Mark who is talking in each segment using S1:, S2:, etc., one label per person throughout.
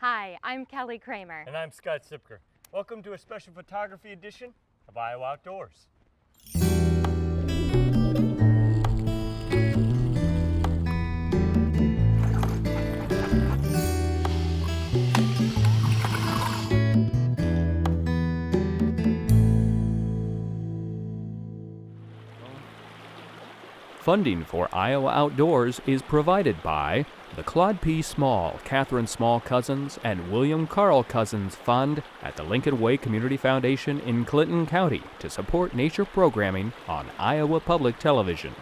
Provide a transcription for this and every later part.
S1: Hi, I'm Kelly Kramer.
S2: And I'm Scott Sipker. Welcome to a special photography edition of Iowa Outdoors.
S3: Funding for Iowa Outdoors is provided by the Claude P. Small, Catherine Small Cousins, and William Carl Cousins Fund at the Lincoln Way Community Foundation in Clinton County to support nature programming on Iowa Public Television.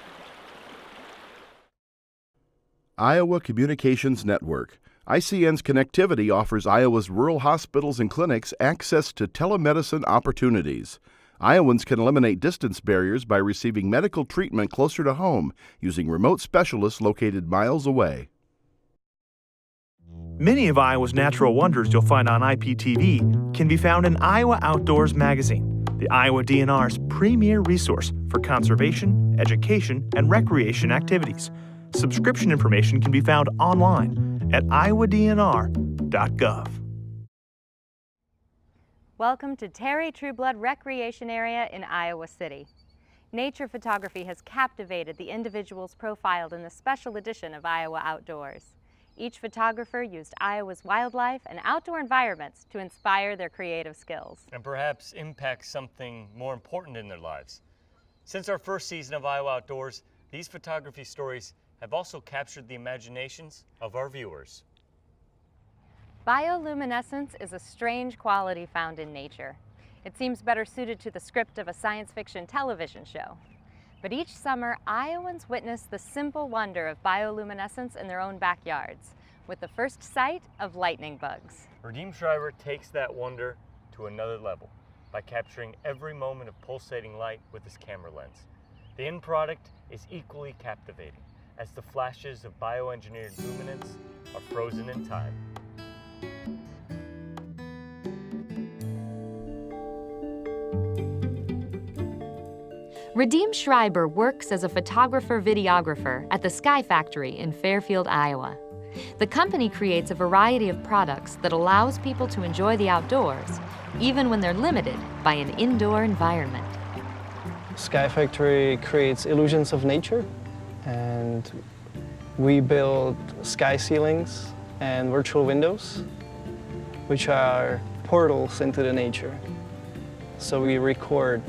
S4: Iowa Communications Network. ICN's connectivity offers Iowa's rural hospitals and clinics access to telemedicine opportunities. Iowans can eliminate distance barriers by receiving medical treatment closer to home using remote specialists located miles away.
S5: Many of Iowa's natural wonders you'll find on IPTV can be found in Iowa Outdoors magazine, the Iowa DNR's premier resource for conservation, education, and recreation activities. Subscription information can be found online at iowadnr.gov.
S1: Welcome to Terry Trueblood Recreation Area in Iowa City. Nature photography has captivated the individuals profiled in the special edition of Iowa Outdoors. Each photographer used Iowa's wildlife and outdoor environments to inspire their creative skills.
S2: And perhaps impact something more important in their lives. Since our first season of Iowa Outdoors, these photography stories have also captured the imaginations of our viewers.
S1: Bioluminescence is a strange quality found in nature. It seems better suited to the script of a science fiction television show. But each summer, Iowans witness the simple wonder of bioluminescence in their own backyards, with the first sight of lightning bugs.
S2: Radim Schreiber takes that wonder to another level by capturing every moment of pulsating light with his camera lens. The end product is equally captivating, as the flashes of bioengineered luminance are frozen in time.
S1: Radim Schreiber works as a photographer-videographer at the Sky Factory in Fairfield, Iowa. The company creates a variety of products that allows people to enjoy the outdoors, even when they're limited by an indoor environment.
S6: Sky Factory creates illusions of nature, and we build sky ceilings and virtual windows, which are portals into the nature. So we record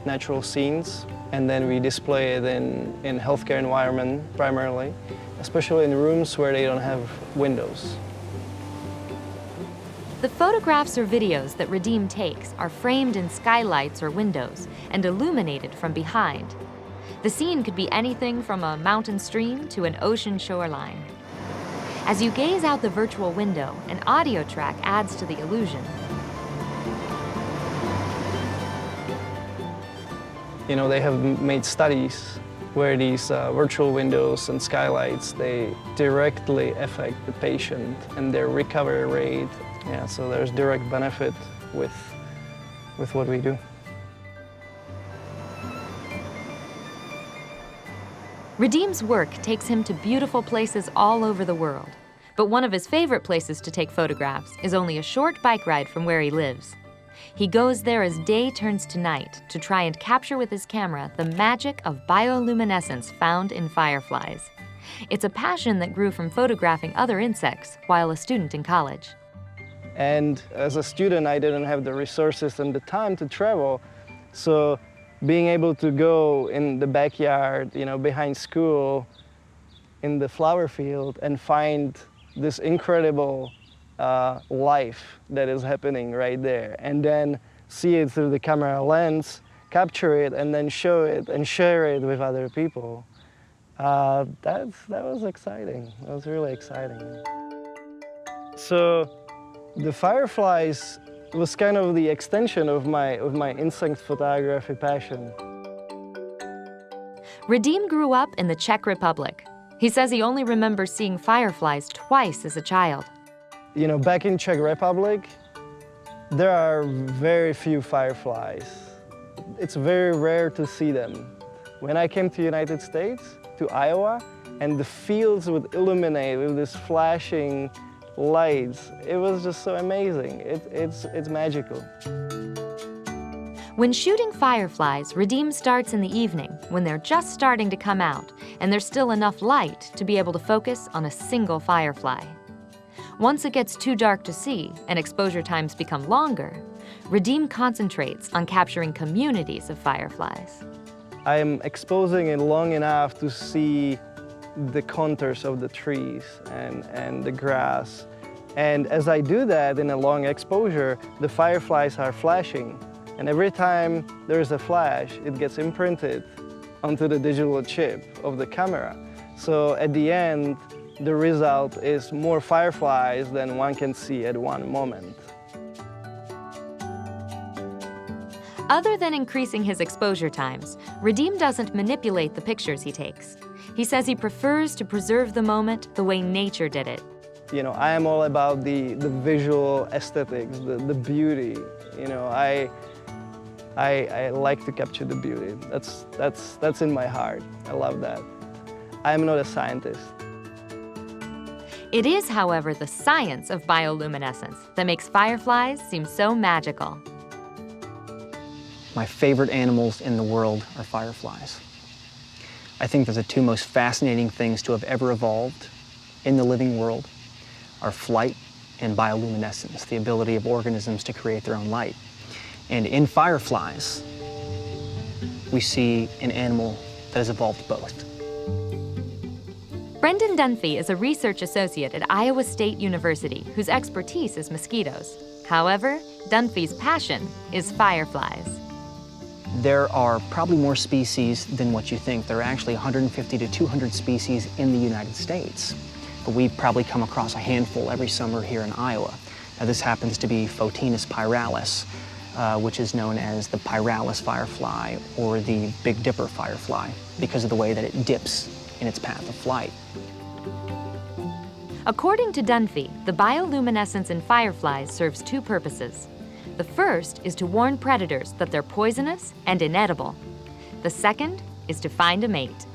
S6: natural scenes, and then we display it in healthcare environment primarily, especially in rooms where they don't have windows.
S1: The photographs or videos that Radim takes are framed in skylights or windows and illuminated from behind. The scene could be anything from a mountain stream to an ocean shoreline. As you gaze out the virtual window, an audio track adds to the illusion.
S6: You know, they have made studies where these virtual windows and skylights, they directly affect the patient and their recovery rate. Yeah, so there's direct benefit with what we do.
S1: Radim's work takes him to beautiful places all over the world. But one of his favorite places to take photographs is only a short bike ride from where he lives. He goes there as day turns to night to try and capture with his camera the magic of bioluminescence found in fireflies. It's a passion that grew from photographing other insects while a student in college.
S6: And as a student, I didn't have the resources and the time to travel. So being able to go in the backyard, you know, behind school, in the flower field, and find this incredible life that is happening right there, and then see it through the camera lens, capture it, and then show it and share it with other people. That was exciting. That was really exciting. So the fireflies was kind of the extension of my insect photography passion.
S1: Radim grew up in the Czech Republic. He says he only remembers seeing fireflies twice as a child.
S6: You know, back in Czech Republic, there are very few fireflies. It's very rare to see them. When I came to the United States, to Iowa, and the fields would illuminate with this flashing lights. It was just so amazing. It's magical.
S1: When shooting fireflies, Redeem starts in the evening when they're just starting to come out and there's still enough light to be able to focus on a single firefly. Once it gets too dark to see and exposure times become longer, Redeem concentrates on capturing communities of fireflies.
S6: I'm exposing it long enough to see the contours of the trees and the grass. And as I do that in a long exposure, the fireflies are flashing. And every time there's a flash, it gets imprinted onto the digital chip of the camera. So at the end, the result is more fireflies than one can see at one moment.
S1: Other than increasing his exposure times, Redeem doesn't manipulate the pictures he takes. He says he prefers to preserve the moment the way nature did it.
S6: You know, I am all about the visual aesthetics, the beauty. You know, I like to capture the beauty. That's in my heart. I love that. I'm not a scientist.
S1: It is, however, the science of bioluminescence that makes fireflies seem so magical.
S7: My favorite animals in the world are fireflies. I think that the two most fascinating things to have ever evolved in the living world are flight and bioluminescence, the ability of organisms to create their own light. And in fireflies, we see an animal that has evolved both.
S1: Brendan Dunphy is a research associate at Iowa State University whose expertise is mosquitoes. However, Dunphy's passion is fireflies.
S7: There are probably more species than what you think. There are actually 150 to 200 species in the United States, but we probably come across a handful every summer here in Iowa. Now, this happens to be Photinus pyralis, which is known as the pyralis firefly or the Big Dipper firefly because of the way that it dips in its path of flight.
S1: According to Dunphy, the bioluminescence in fireflies serves two purposes. The first is to warn predators that they're poisonous and inedible. The second is to find a mate.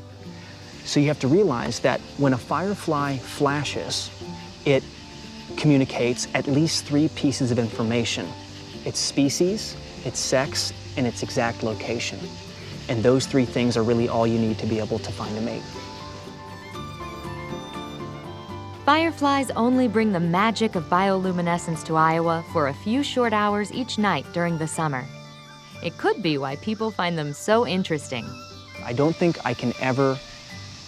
S7: So you have to realize that when a firefly flashes, it communicates at least 3 pieces of information: its species, its sex, and its exact location. And those 3 things are really all you need to be able to find a mate.
S1: Fireflies only bring the magic of bioluminescence to Iowa for a few short hours each night during the summer. It could be why people find them so interesting.
S7: I don't think I can ever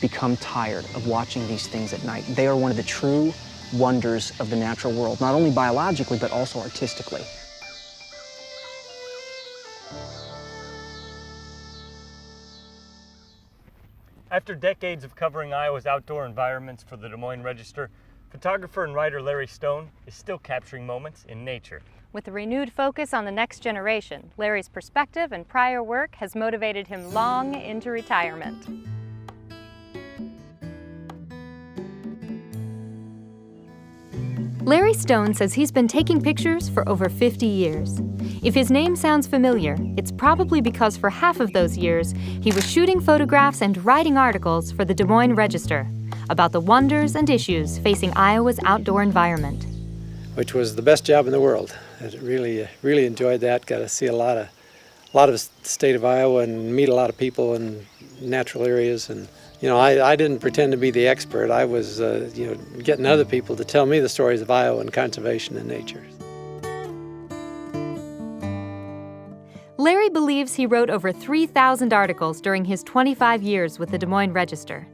S7: become tired of watching these things at night. They are one of the true wonders of the natural world, not only biologically, but also artistically.
S2: After decades of covering Iowa's outdoor environments for the Des Moines Register, photographer and writer Larry Stone is still capturing moments in nature.
S8: With a renewed focus on the next generation, Larry's perspective and prior work has motivated him long into retirement.
S1: Larry Stone says he's been taking pictures for over 50 years. If his name sounds familiar, it's probably because for half of those years, he was shooting photographs and writing articles for the Des Moines Register about the wonders and issues facing Iowa's outdoor environment.
S9: Which was the best job in the world. I really enjoyed that. Got to see a lot of the state of Iowa and meet a lot of people in natural areas. And you know, I didn't pretend to be the expert. I was, getting other people to tell me the stories of Iowa and conservation and nature.
S1: Larry believes he wrote over 3,000 articles during his 25 years with the Des Moines Register.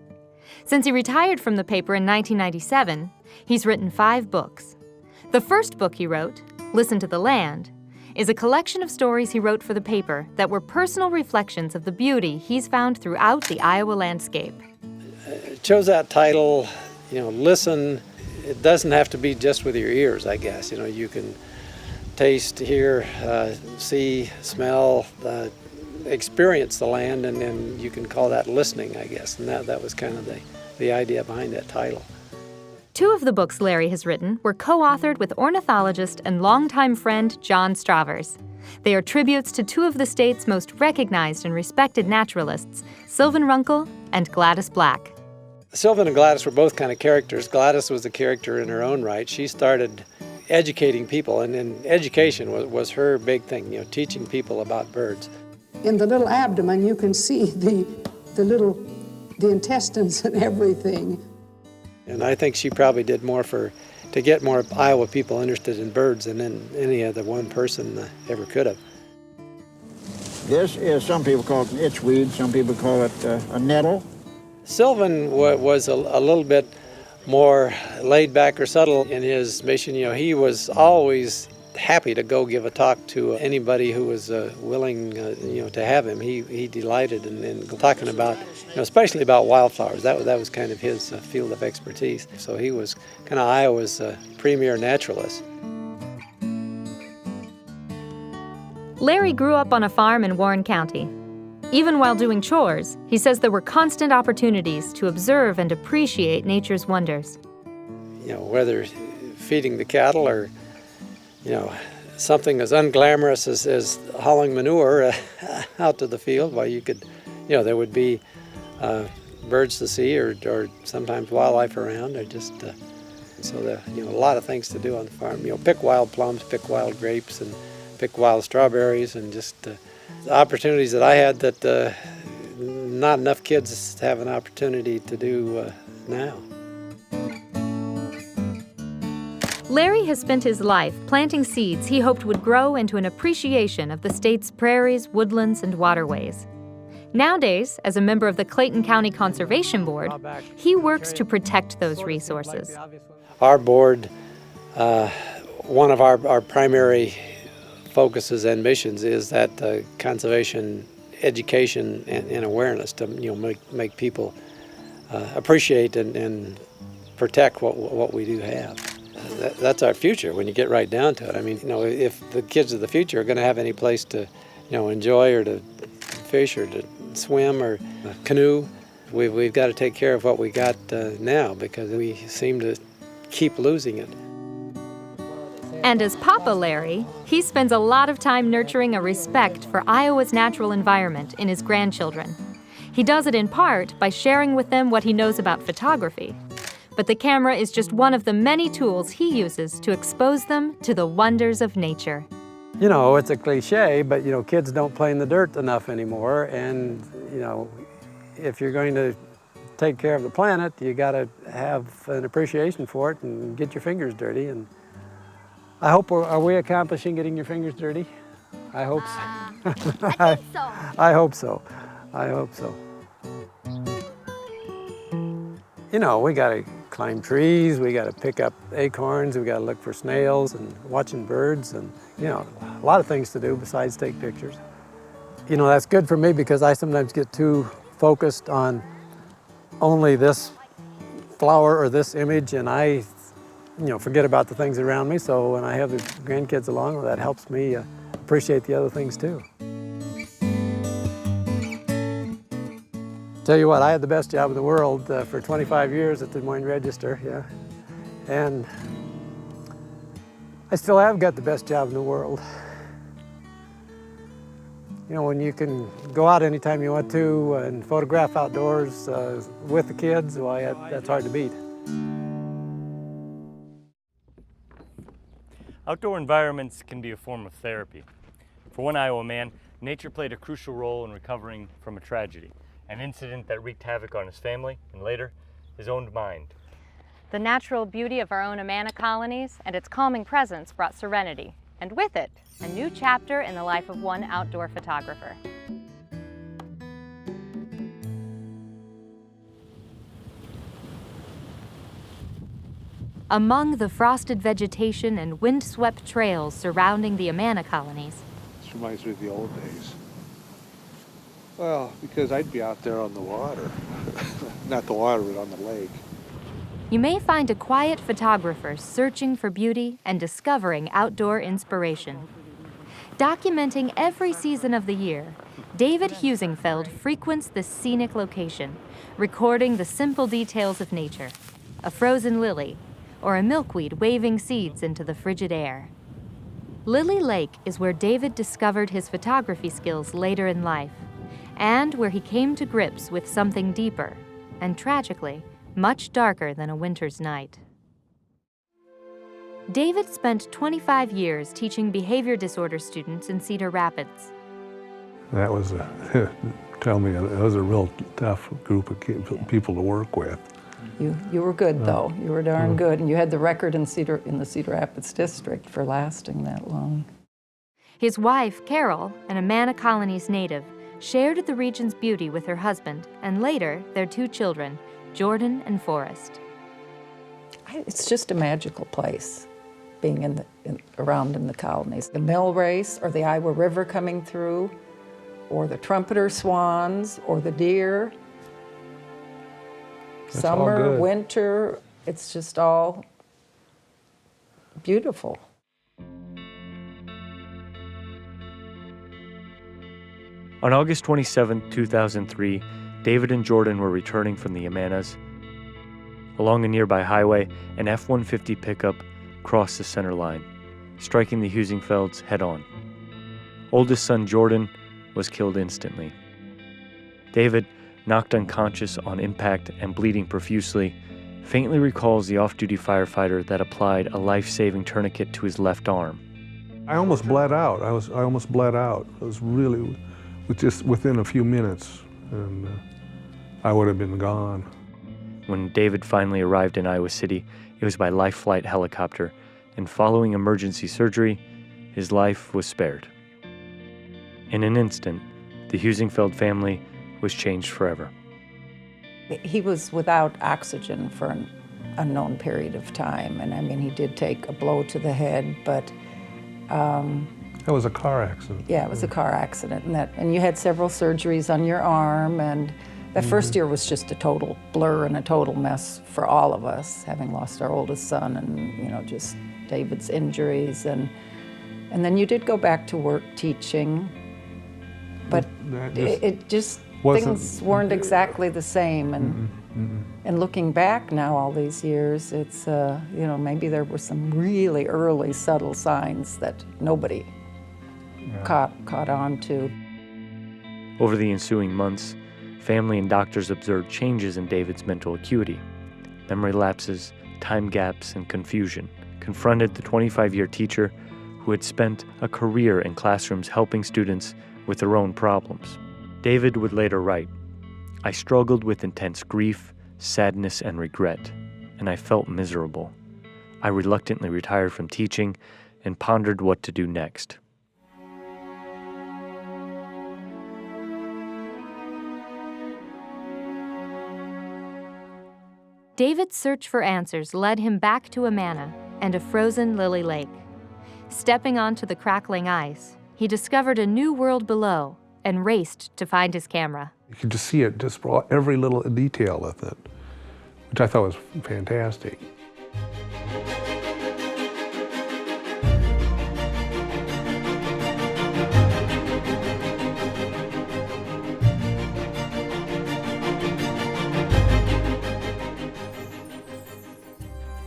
S1: Since he retired from the paper in 1997, he's written 5 books. The first book he wrote, Listen to the Land, is a collection of stories he wrote for the paper that were personal reflections of the beauty he's found throughout the Iowa landscape.
S9: I chose that title, listen. It doesn't have to be just with your ears, I guess. You can taste, hear, see, smell, experience the land, and then you can call that listening, I guess. And that was kind of the idea behind that title.
S1: 2 of the books Larry has written were co-authored with ornithologist and longtime friend John Stravers. They are tributes to 2 of the state's most recognized and respected naturalists, Sylvan Runkle and Gladys Black.
S9: Sylvan and Gladys were both kind of characters. Gladys was a character in her own right. She started educating people, and education was her big thing, teaching people about birds.
S10: In the little abdomen, you can see the intestines and everything.
S9: And I think she probably did more to get more Iowa people interested in birds than any other one person ever could have.
S11: This is, some people call it an itchweed, some people call it a nettle.
S9: Sylvan was a little bit more laid back or subtle in his mission. He was always happy to go give a talk to anybody who was willing, to have him. He delighted in talking about, especially about wildflowers. That was kind of his field of expertise. So he was kind of Iowa's premier naturalist.
S1: Larry grew up on a farm in Warren County. Even while doing chores, he says there were constant opportunities to observe and appreciate nature's wonders.
S9: Whether feeding the cattle or, something as unglamorous as hauling manure out to the field, while you could, there would be birds to see or sometimes wildlife around, or just so a lot of things to do on the farm. Pick wild plums, pick wild grapes, and pick wild strawberries, and just the opportunities that I had that not enough kids have an opportunity to do now.
S1: Larry has spent his life planting seeds he hoped would grow into an appreciation of the state's prairies, woodlands, and waterways. Nowadays, as a member of the Clayton County Conservation Board, he works to protect those resources.
S9: Our board, one of our primary focuses and missions is that conservation education and awareness to make people appreciate and protect what we do have. That's our future when you get right down to it. I mean, if the kids of the future are going to have any place to enjoy or to fish or to swim or canoe, we've got to take care of what we got now, because we seem to keep losing it.
S1: And as Papa Larry, he spends a lot of time nurturing a respect for Iowa's natural environment in his grandchildren. He does it in part by sharing with them what he knows about photography. But the camera is just one of the many tools he uses to expose them to the wonders of nature.
S9: It's a cliche, but kids don't play in the dirt enough anymore, and if you're going to take care of the planet, you got to have an appreciation for it and get your fingers dirty. And I hope, are we accomplishing getting your fingers dirty? I hope so.
S12: I think so.
S9: I hope so. I hope so. We got to climb trees, we got to pick up acorns, we got to look for snails and watching birds, and a lot of things to do besides take pictures. That's good for me because I sometimes get too focused on only this flower or this image, and I forget about the things around me. So when I have the grandkids along, that helps me appreciate the other things too. Tell you what, I had the best job in the world for 25 years at the Des Moines Register, yeah. And I still have got the best job in the world. When you can go out anytime you want to and photograph outdoors with the kids, well, that's hard to beat.
S2: Outdoor environments can be a form of therapy. For one Iowa man, nature played a crucial role in recovering from a tragedy, an incident that wreaked havoc on his family and later his own mind.
S8: The natural beauty of our own Amana colonies and its calming presence brought serenity, and with it, a new chapter in the life of one outdoor photographer.
S1: Among the frosted vegetation and wind-swept trails surrounding the Amana colonies.
S13: This reminds me of the old days. Well, because I'd be out there on the water. Not the water, but on the lake.
S1: You may find a quiet photographer searching for beauty and discovering outdoor inspiration. Documenting every season of the year, David Husingfeld frequents this scenic location, recording the simple details of nature, a frozen lily, or a milkweed waving seeds into the frigid air. Lily Lake is where David discovered his photography skills later in life, and where he came to grips with something deeper, and tragically, much darker than a winter's night. David spent 25 years teaching behavior disorder students in Cedar Rapids.
S13: That was tell me, it was a real tough group of people to work with.
S10: You were good, though. You were darn good, and you had the record in the Cedar Rapids district for lasting that long.
S1: His wife, Carol, an Amana Colony's native, shared the region's beauty with her husband and later their 2 children, Jordan and Forrest.
S10: It's just a magical place, being around in the colonies. The mill race, or the Iowa River coming through, or the trumpeter swans, or the deer.
S13: That's
S10: Summer, winter, it's just all beautiful.
S2: On August 27, 2003, David and Jordan were returning from the Amanas. Along a nearby highway, an F-150 pickup crossed the center line, striking the Husingfelds head-on. Oldest son Jordan was killed instantly. David, knocked unconscious on impact and bleeding profusely, faintly recalls the off-duty firefighter that applied a life-saving tourniquet to his left arm.
S13: I almost bled out. I almost bled out. It was really, just within a few minutes, and I would have been gone.
S2: When David finally arrived in Iowa City, it was by life flight helicopter, and following emergency surgery, his life was spared. In an instant, the Husingfeld family was changed forever.
S10: He was without oxygen for an unknown period of time, and I mean, he did take a blow to the head, but
S13: That was a car accident.
S10: yeah, it was a car accident, and you had several surgeries on your arm, and that first year was just a total blur and a total mess for all of us, having lost our oldest son, and just David's injuries, and then you did go back to work teaching, but things weren't exactly the same, and looking back now all these years, it's maybe there were some really early subtle signs that nobody caught on to.
S2: Over the ensuing months, family and doctors observed changes in David's mental acuity. Memory lapses, time gaps, and confusion confronted the 25-year teacher who had spent a career in classrooms helping students with their own problems. David would later write, "I struggled with intense grief, sadness, and regret, and I felt miserable. I reluctantly retired from teaching and pondered what to do next."
S1: David's search for answers led him back to Amana and a frozen Lily Lake. Stepping onto the crackling ice, he discovered a new world below and raced to find his camera.
S13: You could just see it, just every little detail of it, which I thought was fantastic.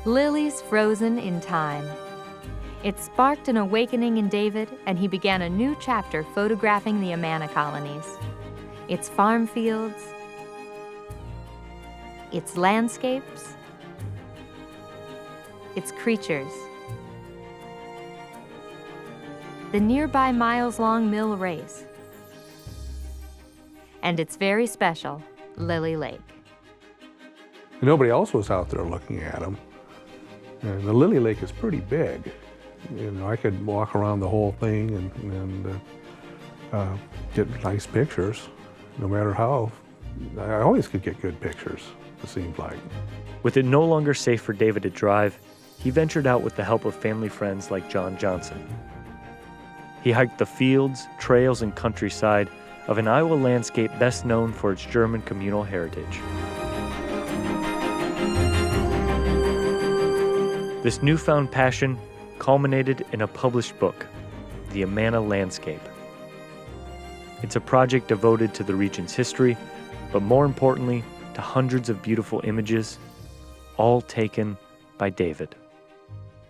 S1: Lilies frozen in time. It sparked an awakening in David, and he began a new chapter photographing the Amana colonies. Its farm fields, its landscapes, its creatures. The nearby miles-long mill race, and its very special Lily Lake.
S13: And nobody else was out there looking at them. And the Lily Lake is pretty big. I could walk around the whole thing and get nice pictures, no matter how. I always could get good pictures, it seemed like.
S2: With it no longer safe for David to drive, he ventured out with the help of family friends like John Johnson. He hiked the fields, trails, and countryside of an Iowa landscape best known for its German communal heritage. This newfound passion culminated in a published book, The Amana Landscape. It's a project devoted to the region's history, but more importantly, to hundreds of beautiful images, all taken by David.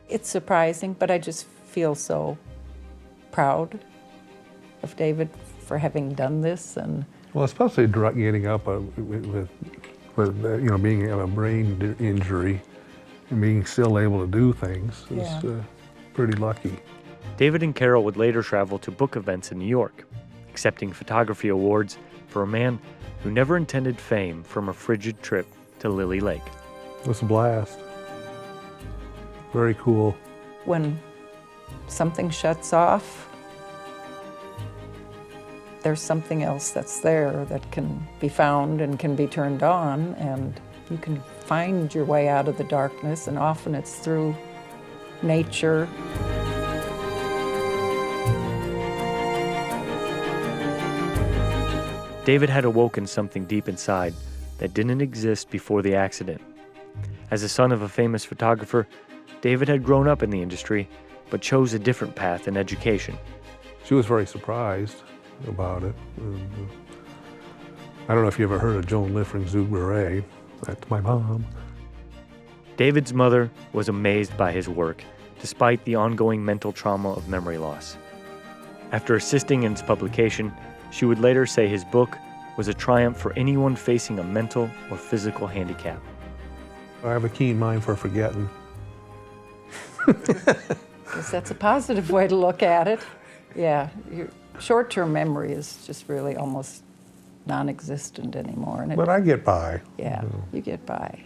S10: It's surprising, but I just feel so proud of David for having done this. And
S13: well, especially getting up with But being a brain injury and being still able to do things is pretty lucky.
S2: David and Carol would later travel to book events in New York, accepting photography awards for a man who never intended fame from a frigid trip to Lily Lake.
S13: It was a blast. Very cool.
S10: When something shuts off, there's something else that's there that can be found and can be turned on, and you can find your way out of the darkness, and often it's through nature.
S2: David had awoken something deep inside that didn't exist before the accident. As the son of a famous photographer, David had grown up in the industry, but chose a different path in education.
S13: She was very surprised about it. I don't know if you ever heard of Joan Liffring Zugberay. That's my mom.
S2: David's mother was amazed by his work, despite the ongoing mental trauma of memory loss. After assisting in its publication, she would later say his book was a triumph for anyone facing a mental or physical handicap.
S13: I have a keen mind for forgetting.
S10: Guess that's a positive way to look at it. Yeah, your short-term memory is just really almost non-existent anymore. And
S13: But I get by.
S10: Yeah, you get by.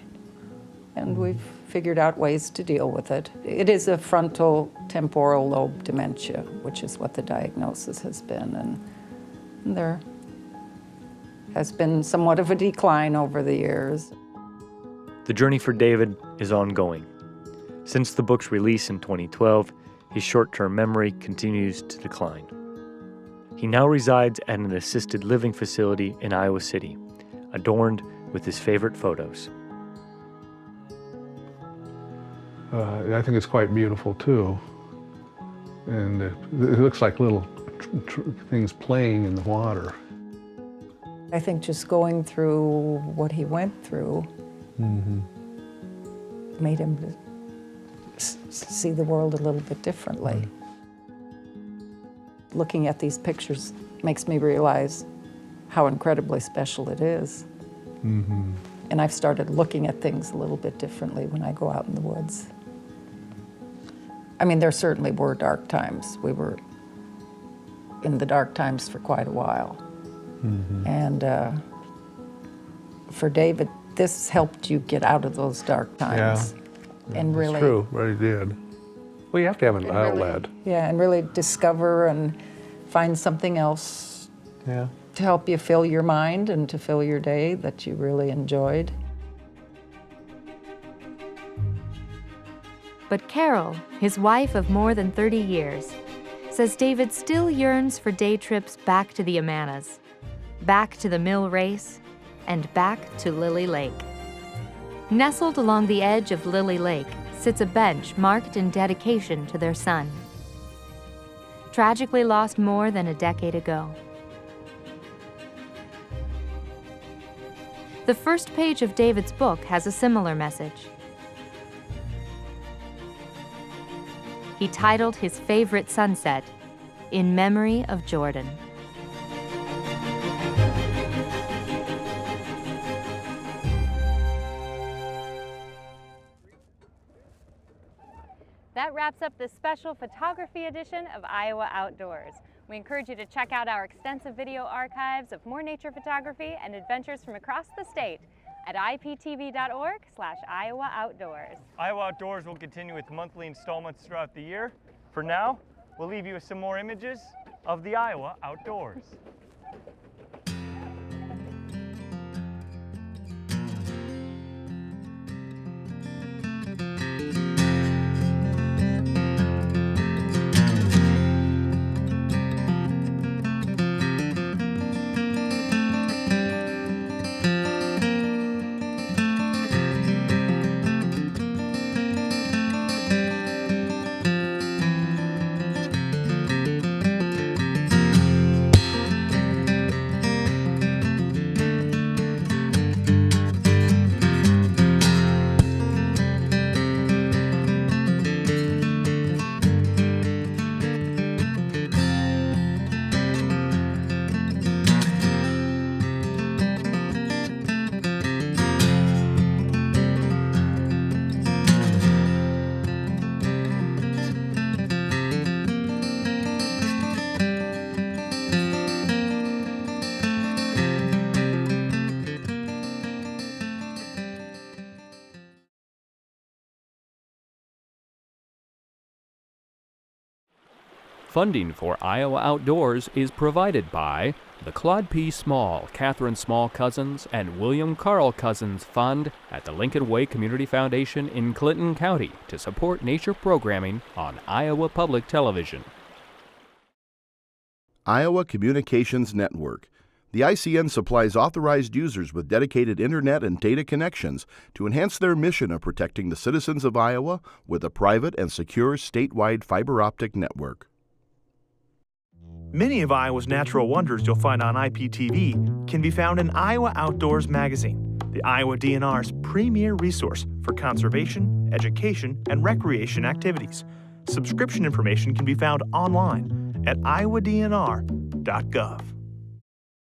S10: And we've figured out ways to deal with it. It is a frontal temporal lobe dementia, which is what the diagnosis has been. And there has been somewhat of a decline over the years.
S2: The journey for David is ongoing. Since the book's release in 2012, his short-term memory continues to decline. He now resides at an assisted living facility in Iowa City, adorned with his favorite photos.
S13: I think it's quite beautiful too. And it looks like little things playing in the water.
S10: I think just going through what he went through made him see the world a little bit differently. Looking at these pictures makes me realize how incredibly special it is. And I've started looking at things a little bit differently when I go out in the woods. I mean, there certainly were dark times. We were in the dark times for quite a while. And for David, this helped you get out of those dark times. And really,
S13: It's true, really did. Well, you have to have an outlet.
S10: And really discover and find something else to help you fill your mind and to fill your day that you really enjoyed.
S1: But Carol, his wife of more than 30 years, says David still yearns for day trips back to the Amanas, back to the mill race, and back to Lily Lake. Nestled along the edge of Lily Lake sits a bench marked in dedication to their son, tragically lost more than a decade ago. The first page of David's book has a similar message. He titled his favorite sunset, "In Memory of Jordan."
S8: That wraps up this special photography edition of Iowa Outdoors. We encourage you to check out our extensive video archives of more nature photography and adventures from across the state at iptv.org/Iowa Outdoors.
S2: Iowa Outdoors will continue with monthly installments throughout the year. For now, we'll leave you with some more images of the Iowa Outdoors.
S3: Funding for Iowa Outdoors is provided by the Claude P. Small, Catherine Small Cousins, and William Carl Cousins Fund at the Lincoln Way Community Foundation in Clinton County to support nature programming on Iowa Public Television.
S4: Iowa Communications Network. The ICN supplies authorized users with dedicated internet and data connections to enhance their mission of protecting the citizens of Iowa with a private and secure statewide fiber optic network.
S5: Many of Iowa's natural wonders you'll find on IPTV can be found in Iowa Outdoors magazine, the Iowa DNR's premier resource for conservation, education, and recreation activities. Subscription information can be found online at iowadnr.gov.